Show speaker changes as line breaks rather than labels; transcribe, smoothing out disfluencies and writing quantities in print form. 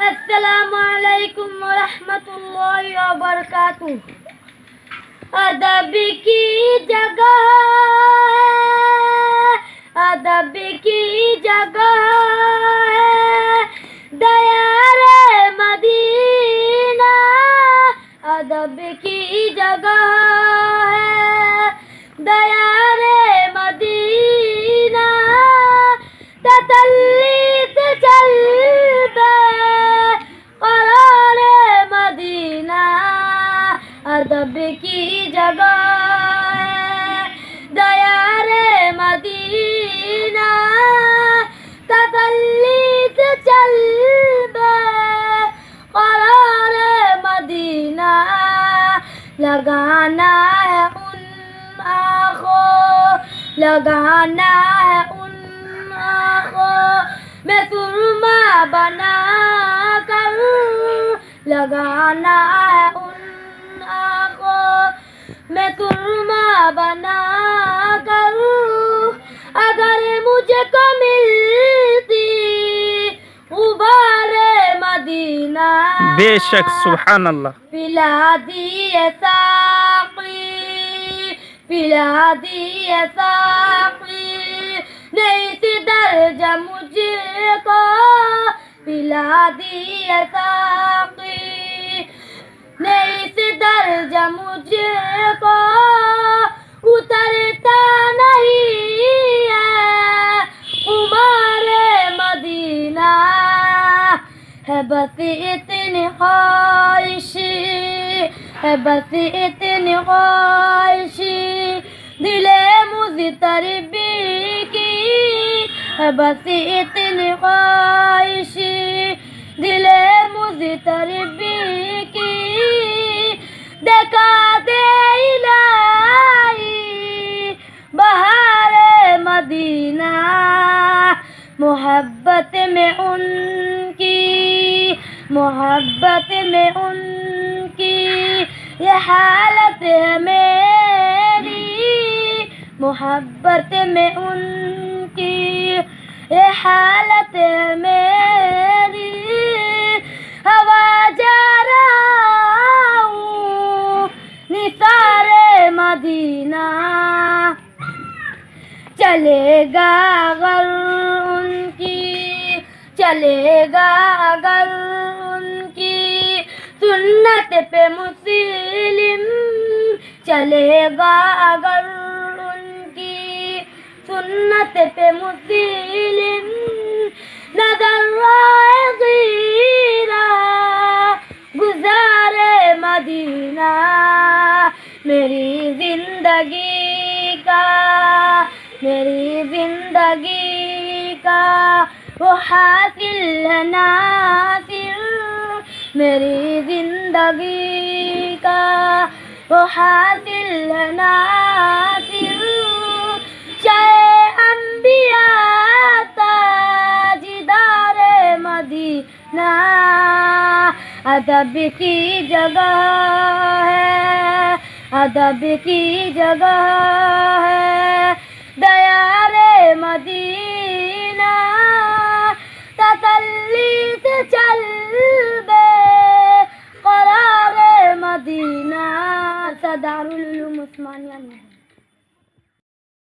السلام علیکم ورحمۃ اللہ وبرکاتہ. ادب کی جگہ ہے، ادب کی جگہ ہے دیار مدینہ، ادب کی جگہ ہے دیار مدینہ. تسلی سے چل بے قرار مدینہ، ادب کی جگہ ہے دیار مدینہ. تسلی سے چل بے قرار مدینہ. لگانا ہے ان آنکھوں، لگانا ہے ان آنکھوں میں سرما بنا کر، لگانا ہے ان آنکھوں میں سرما بنا کر. اگر مجھ کو ملتی غبار مدینہ،
بے شک سبحان اللہ.
پلا دیے ساقی، پلا دیے ساقی نہیں سی درجہ مجھ کو، پلا دیے ساقی نہیں سی درجہ مجھ کو. اترتا نہیں ہے خمار مدینہ، ہے بس اتنی خواہش، ہے بس اتنی خواہش دل مضطرب کی، ہے بس اتنی خواہش دل مضطرب کی. دکھا دے الہی بہار مدینہ، محبت میں ان کی، محبت میں ان کی یہ حالت ہے میری، محبت میں ان کی یہ حالت ہے میری. ہوا جا رہا ہوں نثار مدینہ، چلے گا اگر ان کی، چلے گا اگر ان کی سنت پہ مسلم، چلے گا اگر ان کی سنت پہ مسلم. نظر آئے غیرہ گزار مدینہ، میری زندگی کا، میری زندگی کا وہ حاصل ہے ناصر، میری زندگی کا وہ حاصل ہے ناصر. چاہے انبیاء تاجدار مدینہ، ادب کی جگہ ہے، ادب کی جگہ ہے دیار مدینہ. تسلی سے چل بے قرار مدینہ. دارالعلوم عثمانیہ.